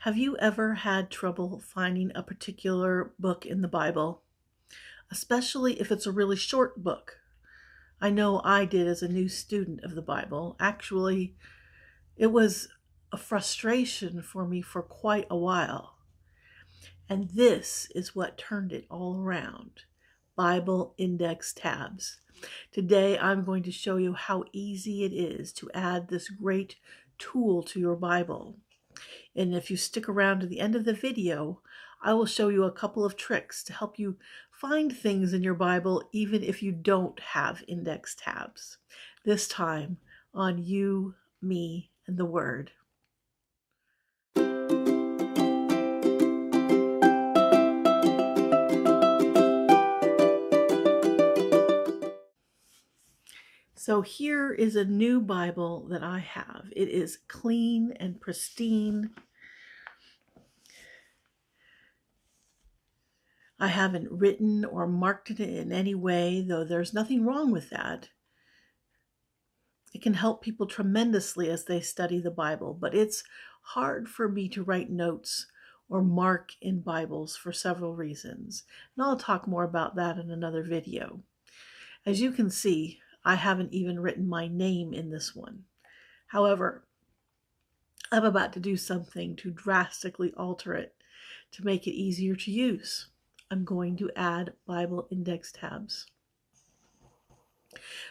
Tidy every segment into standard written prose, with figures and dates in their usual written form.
Have you ever had trouble finding a particular book in the Bible, especially if it's a really short book? I know I did as a new student of the Bible. Actually, it was a frustration for me for quite a while. And this is what turned it all around: Bible index tabs. Today, I'm going to show you how easy it is to add this great tool to your Bible. And if you stick around to the end of the video, I will show you a couple of tricks to help you find things in your Bible even if you don't have index tabs. This time on You, Me, and the Word. So here is a new Bible that I have. It is clean and pristine. I haven't written or marked it in any way, though there's nothing wrong with that. It can help people tremendously as they study the Bible, but it's hard for me to write notes or mark in Bibles for several reasons. And I'll talk more about that in another video. As you can see, I haven't even written my name in this one. However, I'm about to do something to drastically alter it to make it easier to use. I'm going to add Bible index tabs.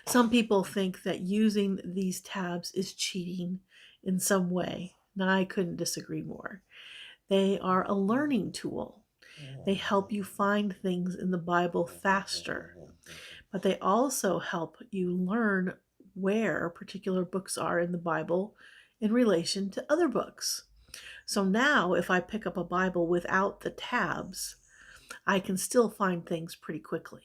Some people think that using these tabs is cheating in some way, and I couldn't disagree more. They are a learning tool. They help you find things in the Bible faster, but they also help you learn where particular books are in the Bible in relation to other books. So now if I pick up a Bible without the tabs, I can still find things pretty quickly.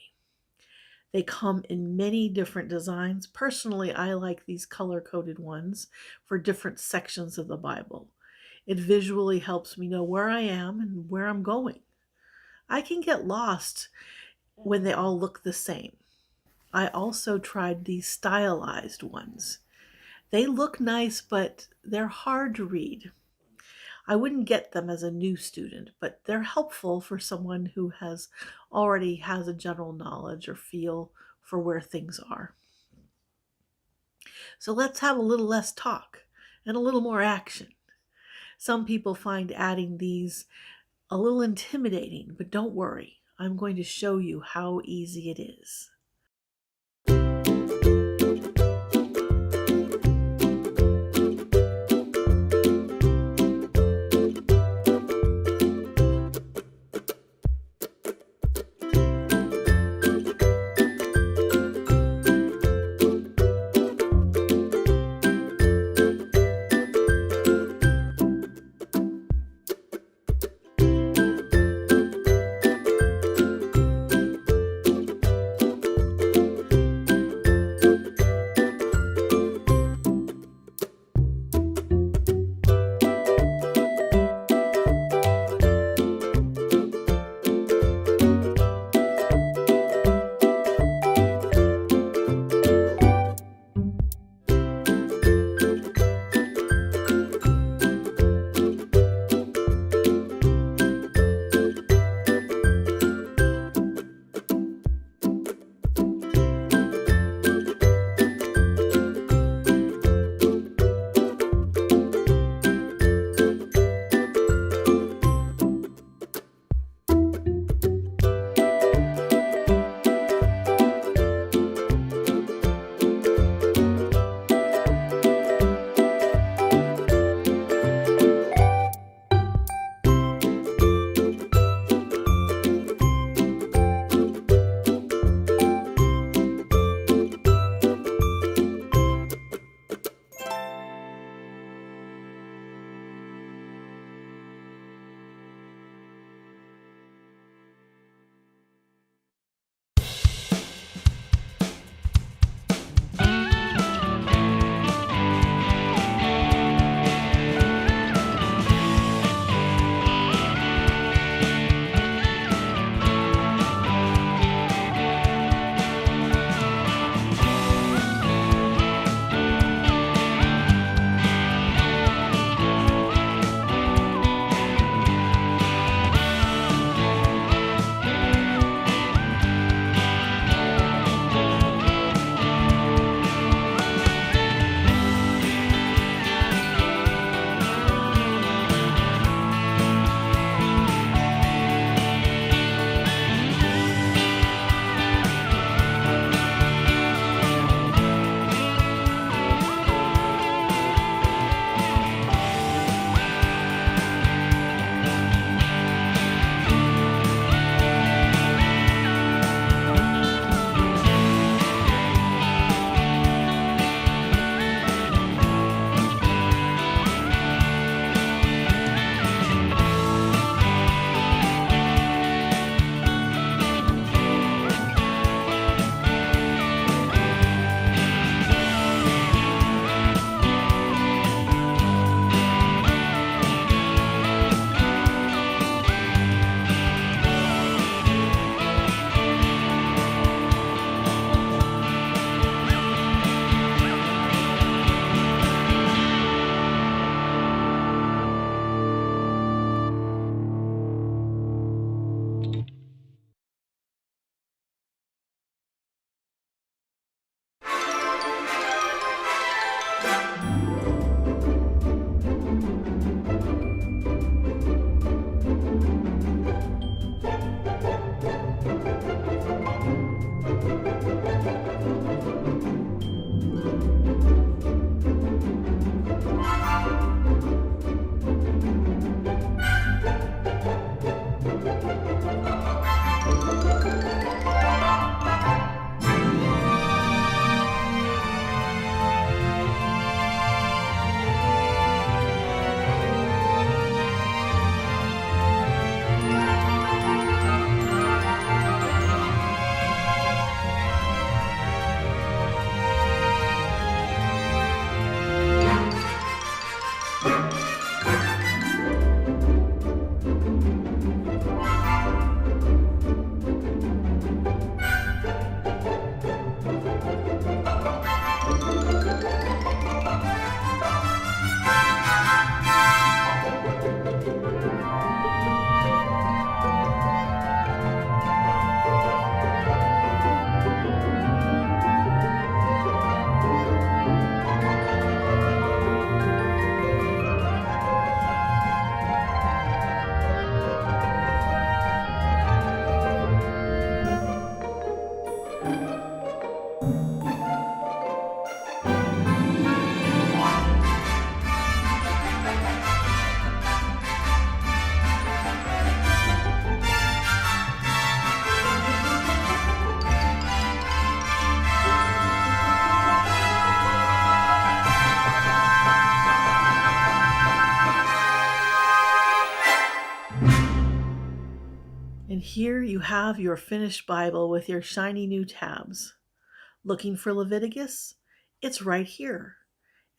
They come in many different designs. Personally, I like these color-coded ones for different sections of the Bible. It visually helps me know where I am and where I'm going. I can get lost when they all look the same. I also tried these stylized ones. They look nice, but they're hard to read. I wouldn't get them as a new student, but they're helpful for someone who already has a general knowledge or feel for where things are. So let's have a little less talk and a little more action. Some people find adding these a little intimidating, but don't worry. I'm going to show you how easy it is. And here you have your finished Bible with your shiny new tabs. Looking for Leviticus? It's right here.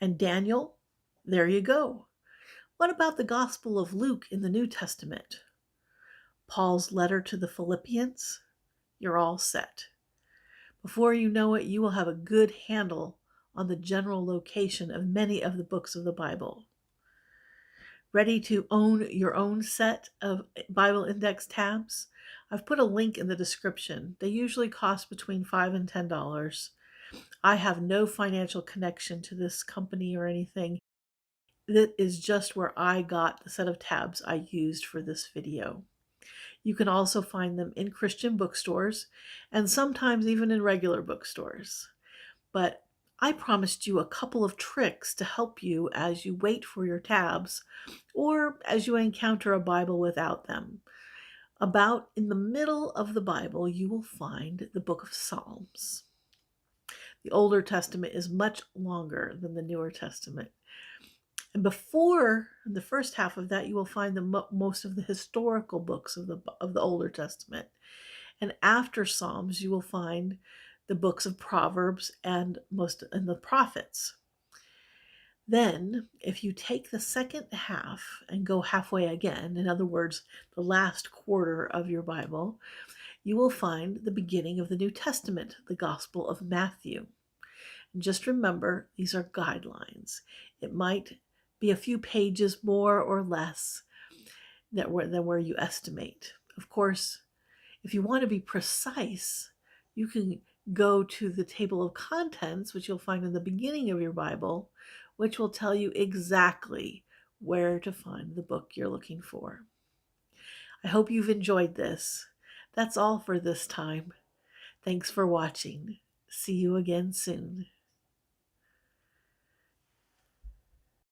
And Daniel? There you go. What about the Gospel of Luke in the New Testament? Paul's letter to the Philippians? You're all set. Before you know it, you will have a good handle on the general location of many of the books of the Bible. Ready to own your own set of Bible index tabs? I've put a link in the description. They usually cost between $5 and $10. I have no financial connection to this company or anything. That is just where I got the set of tabs I used for this video. You can also find them in Christian bookstores and sometimes even in regular bookstores. But I promised you a couple of tricks to help you as you wait for your tabs or as you encounter a Bible without them. About in the middle of the Bible, you will find the book of Psalms. The Older Testament is much longer than the Newer Testament. And before the first half of that, you will find most of the historical books of the Older Testament. And after Psalms, you will find the books of Proverbs and the prophets. Then, if you take the second half and go halfway again, in other words, the last quarter of your Bible, you will find the beginning of the New Testament, the Gospel of Matthew. And just remember, these are guidelines. It might be a few pages more or less than where you estimate. Of course, if you want to be precise, you can go to the table of contents, which you'll find in the beginning of your Bible, which will tell you exactly where to find the book you're looking for. I hope you've enjoyed this. That's all for this time. Thanks for watching. See you again soon.